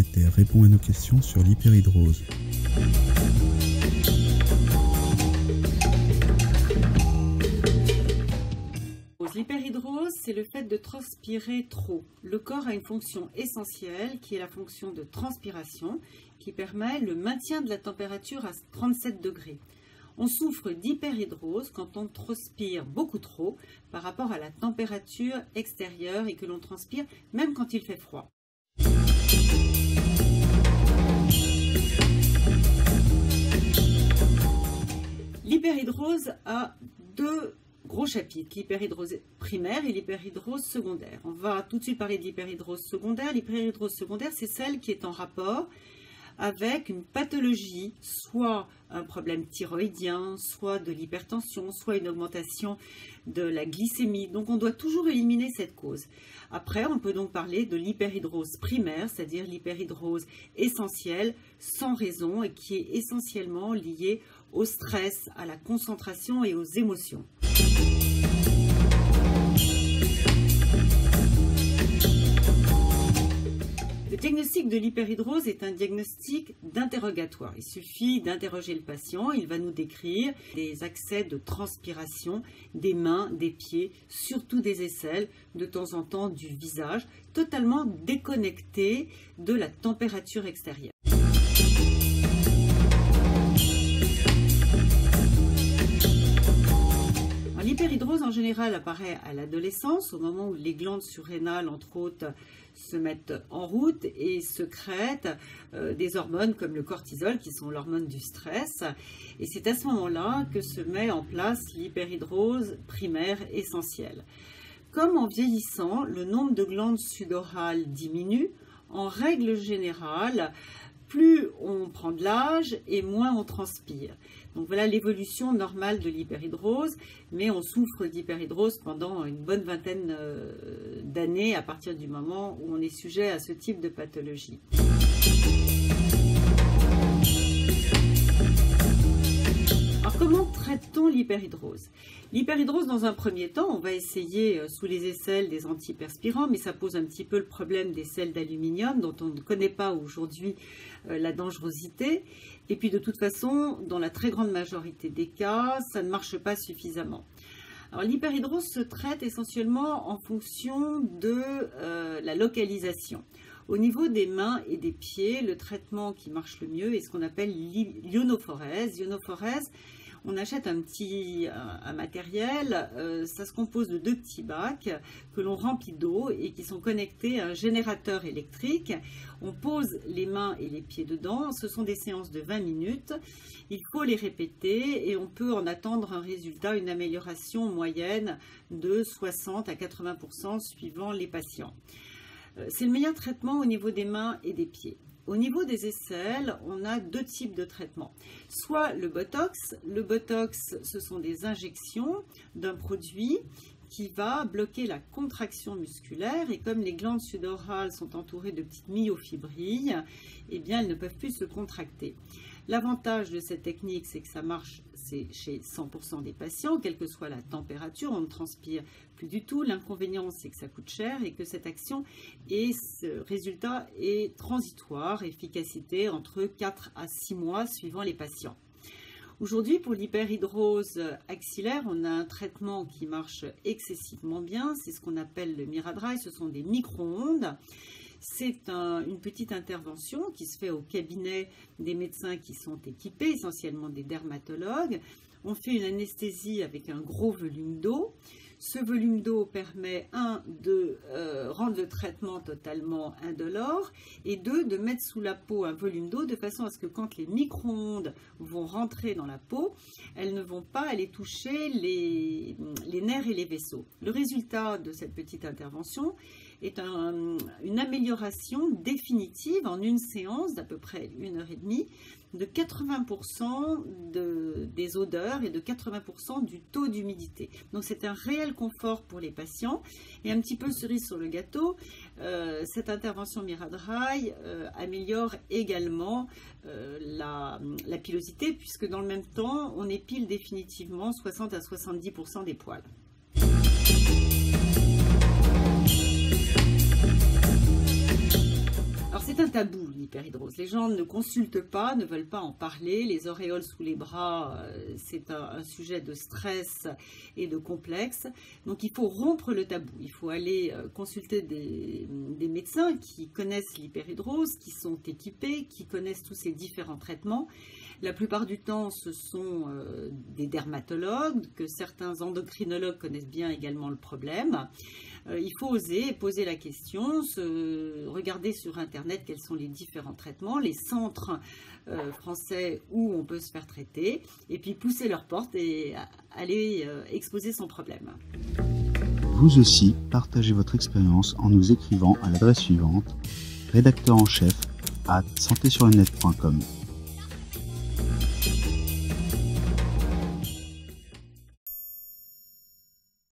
Déter répond à nos questions sur l'hyperhidrose. L'hyperhidrose, c'est le fait de transpirer trop. Le corps a une fonction essentielle qui est la fonction de transpiration qui permet le maintien de la température à 37 degrés. On souffre d'hyperhidrose quand on transpire beaucoup trop par rapport à la température extérieure et que l'on transpire même quand il fait froid. L'hyperhidrose a deux gros chapitres, l'hyperhidrose primaire et l'hyperhidrose secondaire. On va tout de suite parler de l'hyperhidrose secondaire. L'hyperhidrose secondaire, c'est celle qui est en rapport avec une pathologie, soit un problème thyroïdien, soit de l'hypertension, soit une augmentation de la glycémie. Donc on doit toujours éliminer cette cause. Après, on peut donc parler de l'hyperhidrose primaire, c'est-à-dire l'hyperhidrose essentielle, sans raison, et qui est essentiellement liée au stress, à la concentration et aux émotions. Le diagnostic de l'hyperhidrose est un diagnostic d'interrogatoire. Il suffit d'interroger le patient, il va nous décrire des accès de transpiration des mains, des pieds, surtout des aisselles, de temps en temps du visage, totalement déconnecté de la température extérieure. L'hyperhidrose en général apparaît à l'adolescence, au moment où les glandes surrénales, entre autres, se mettent en route et sécrètent des hormones comme le cortisol, qui sont l'hormone du stress. Et c'est à ce moment-là que se met en place l'hyperhidrose primaire essentielle. Comme en vieillissant, le nombre de glandes sudorales diminue, en règle générale, plus on prend de l'âge et moins on transpire. Donc voilà l'évolution normale de l'hyperhidrose, mais on souffre d'hyperhidrose pendant une bonne vingtaine d'années à partir du moment où on est sujet à ce type de pathologie. Alors comment traite-t-on l'hyperhidrose? L'hyperhidrose, dans un premier temps, on va essayer sous les aisselles des antiperspirants, mais ça pose un petit peu le problème des sels d'aluminium dont on ne connaît pas aujourd'hui la dangerosité. Et puis de toute façon, dans la très grande majorité des cas, ça ne marche pas suffisamment. Alors l'hyperhidrose se traite essentiellement en fonction de la localisation. Au niveau des mains et des pieds, le traitement qui marche le mieux est ce qu'on appelle l'ionophorèse. L'ionophorèse, on achète un matériel, ça se compose de deux petits bacs que l'on remplit d'eau et qui sont connectés à un générateur électrique. On pose les mains et les pieds dedans, ce sont des séances de 20 minutes. Il faut les répéter et on peut en attendre un résultat, une amélioration moyenne de 60 à 80% suivant les patients. C'est le meilleur traitement au niveau des mains et des pieds. Au niveau des aisselles, on a deux types de traitements. Soit le botox. Le botox, ce sont des injections d'un produit qui va bloquer la contraction musculaire et comme les glandes sudorales sont entourées de petites myofibrilles, eh bien elles ne peuvent plus se contracter. L'avantage de cette technique, c'est que ça marche chez 100% des patients, quelle que soit la température, on ne transpire plus du tout. L'inconvénient, c'est que ça coûte cher et que cette action et ce résultat est transitoire, efficacité entre 4 à 6 mois suivant les patients. Aujourd'hui, pour l'hyperhidrose axillaire, on a un traitement qui marche excessivement bien, c'est ce qu'on appelle le Miradry, ce sont des micro-ondes. C'est une petite intervention qui se fait au cabinet des médecins qui sont équipés, essentiellement des dermatologues. On fait une anesthésie avec un gros volume d'eau. Ce volume d'eau permet, de rendre le traitement totalement indolore et de mettre sous la peau un volume d'eau de façon à ce que quand les micro-ondes vont rentrer dans la peau, elles ne vont pas aller toucher les nerfs et les vaisseaux. Le résultat de cette petite intervention est une amélioration définitive en une séance d'à peu près 1h30 de 80% des odeurs et de 80% du taux d'humidité. Donc c'est un réel confort pour les patients. Et un petit peu cerise sur le gâteau, cette intervention Miradry améliore également la pilosité puisque dans le même temps, on épile définitivement 60 à 70% des poils. Alors c'est un tabou, l'hyperhidrose. Les gens ne consultent pas, ne veulent pas en parler. Les auréoles sous les bras, c'est un sujet de stress et de complexe. Donc il faut rompre le tabou. Il faut aller consulter des médecins qui connaissent l'hyperhidrose, qui sont équipés, qui connaissent tous ces différents traitements. La plupart du temps, ce sont des dermatologues, que certains endocrinologues connaissent bien également le problème. Il faut oser poser la question, regarder sur Internet quels sont les différents traitements, les centres français où on peut se faire traiter, et puis pousser leurs portes et aller exposer son problème. Vous aussi, partagez votre expérience en nous écrivant à l'adresse suivante: rédacteur en chef @santésurlenet.com.